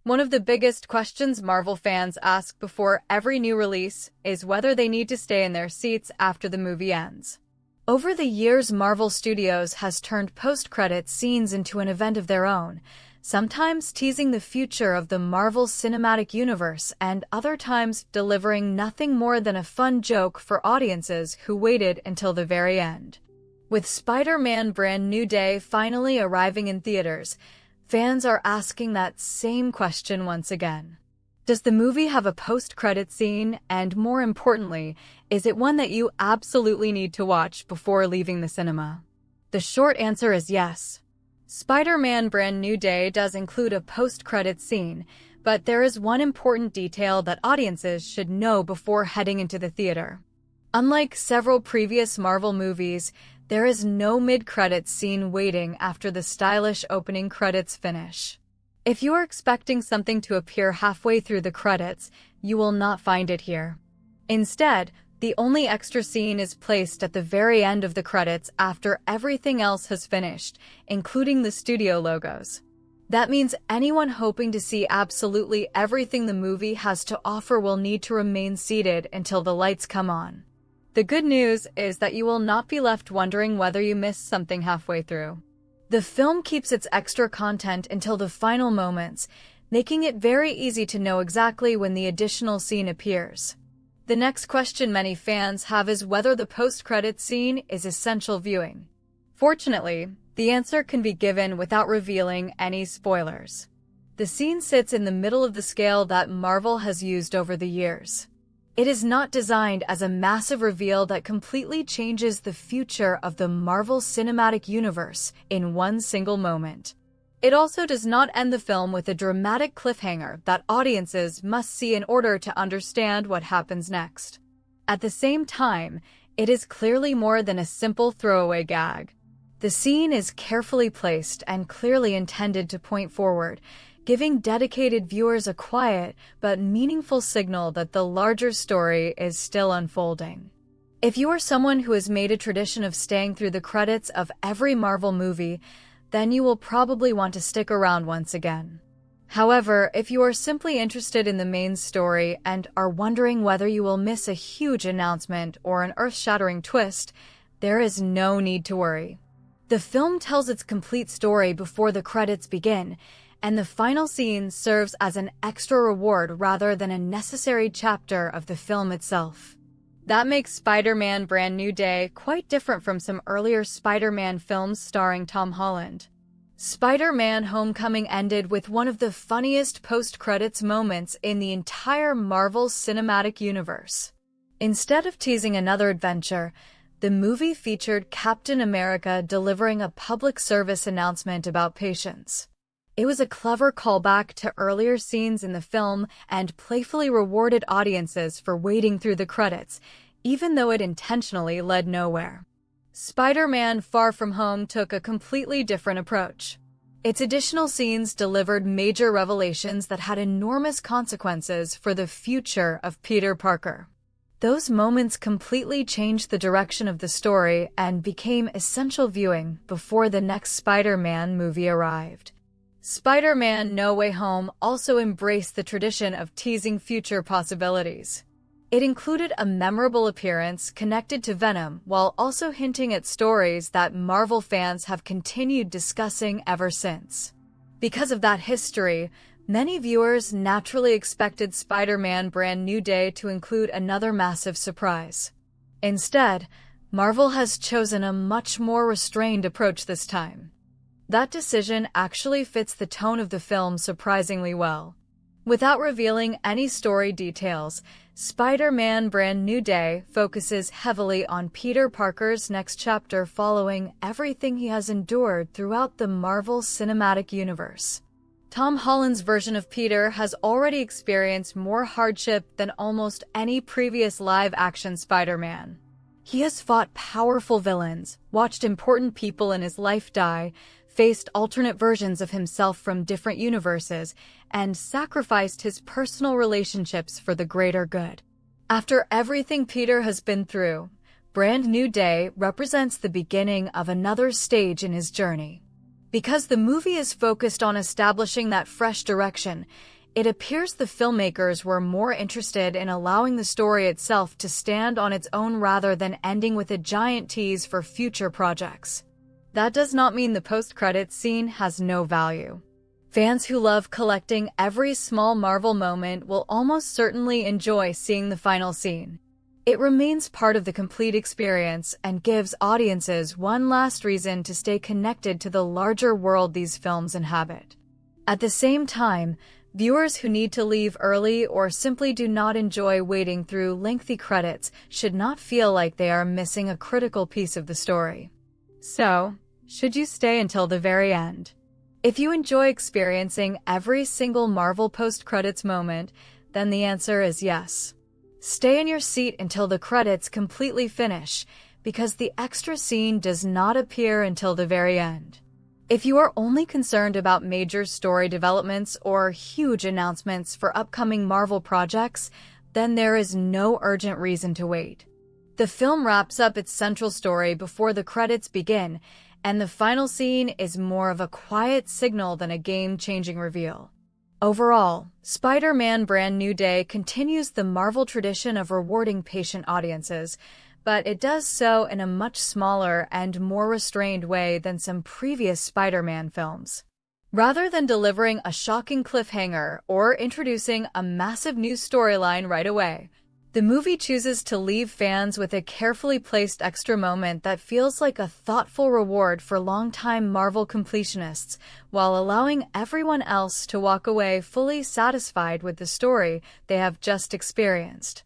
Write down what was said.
One of the biggest questions Marvel fans ask before every new release is whether they need to stay in their seats after the movie ends. Over the years, Marvel Studios has turned post-credit scenes into an event of their own, sometimes teasing the future of the Marvel Cinematic Universe and other times delivering nothing more than a fun joke for audiences who waited until the very end. With Spider-Man Brand New Day finally arriving in theaters, fans are asking that same question once again. Does the movie have a post-credit scene, and more importantly, is it one that you absolutely need to watch before leaving the cinema? The short answer is yes. Spider-Man Brand New Day does include a post-credit scene, but there is one important detail that audiences should know before heading into the theater. Unlike several previous Marvel movies, there is no mid-credits scene waiting after the stylish opening credits finish. If you are expecting something to appear halfway through the credits, you will not find it here. Instead, the only extra scene is placed at the very end of the credits after everything else has finished, including the studio logos. That means anyone hoping to see absolutely everything the movie has to offer will need to remain seated until the lights come on. The good news is that you will not be left wondering whether you missed something halfway through. The film keeps its extra content until the final moments, making it very easy to know exactly when the additional scene appears. The next question many fans have is whether the post-credits scene is essential viewing. Fortunately, the answer can be given without revealing any spoilers. The scene sits in the middle of the scale that Marvel has used over the years. It is not designed as a massive reveal that completely changes the future of the Marvel Cinematic Universe in one single moment. It also does not end the film with a dramatic cliffhanger that audiences must see in order to understand what happens next. At the same time, it is clearly more than a simple throwaway gag. The scene is carefully placed and clearly intended to point forward, giving dedicated viewers a quiet but meaningful signal that the larger story is still unfolding. If you are someone who has made a tradition of staying through the credits of every Marvel movie, then you will probably want to stick around once again. However, if you are simply interested in the main story and are wondering whether you will miss a huge announcement or an earth-shattering twist, there is no need to worry. The film tells its complete story before the credits begin, and the final scene serves as an extra reward rather than a necessary chapter of the film itself. That makes Spider-Man Brand New Day quite different from some earlier Spider-Man films starring Tom Holland. Spider-Man Homecoming ended with one of the funniest post-credits moments in the entire Marvel Cinematic Universe. Instead of teasing another adventure, the movie featured Captain America delivering a public service announcement about patience. It was a clever callback to earlier scenes in the film and playfully rewarded audiences for waiting through the credits, even though it intentionally led nowhere. Spider-Man Far From Home took a completely different approach. Its additional scenes delivered major revelations that had enormous consequences for the future of Peter Parker. Those moments completely changed the direction of the story and became essential viewing before the next Spider-Man movie arrived. Spider-Man No Way Home also embraced the tradition of teasing future possibilities. It included a memorable appearance connected to Venom while also hinting at stories that Marvel fans have continued discussing ever since. Because of that history, many viewers naturally expected Spider-Man Brand New Day to include another massive surprise. Instead, Marvel has chosen a much more restrained approach this time. That decision actually fits the tone of the film surprisingly well. Without revealing any story details, Spider-Man Brand New Day focuses heavily on Peter Parker's next chapter following everything he has endured throughout the Marvel Cinematic Universe. Tom Holland's version of Peter has already experienced more hardship than almost any previous live-action Spider-Man. He has fought powerful villains, watched important people in his life die, faced alternate versions of himself from different universes, and sacrificed his personal relationships for the greater good. After everything Peter has been through, Brand New Day represents the beginning of another stage in his journey. Because the movie is focused on establishing that fresh direction, it appears the filmmakers were more interested in allowing the story itself to stand on its own rather than ending with a giant tease for future projects. That does not mean the post-credits scene has no value. Fans who love collecting every small Marvel moment will almost certainly enjoy seeing the final scene. It remains part of the complete experience and gives audiences one last reason to stay connected to the larger world these films inhabit. At the same time, viewers who need to leave early or simply do not enjoy waiting through lengthy credits should not feel like they are missing a critical piece of the story. So, should you stay until the very end? If you enjoy experiencing every single Marvel post-credits moment, then the answer is yes. Stay in your seat until the credits completely finish, because the extra scene does not appear until the very end. If you are only concerned about major story developments or huge announcements for upcoming Marvel projects, then there is no urgent reason to wait. The film wraps up its central story before the credits begin, and the final scene is more of a quiet signal than a game-changing reveal. Overall, Spider-Man Brand New Day continues the Marvel tradition of rewarding patient audiences, but it does so in a much smaller and more restrained way than some previous Spider-Man films. Rather than delivering a shocking cliffhanger or introducing a massive new storyline right away, the movie chooses to leave fans with a carefully placed extra moment that feels like a thoughtful reward for longtime Marvel completionists, while allowing everyone else to walk away fully satisfied with the story they have just experienced.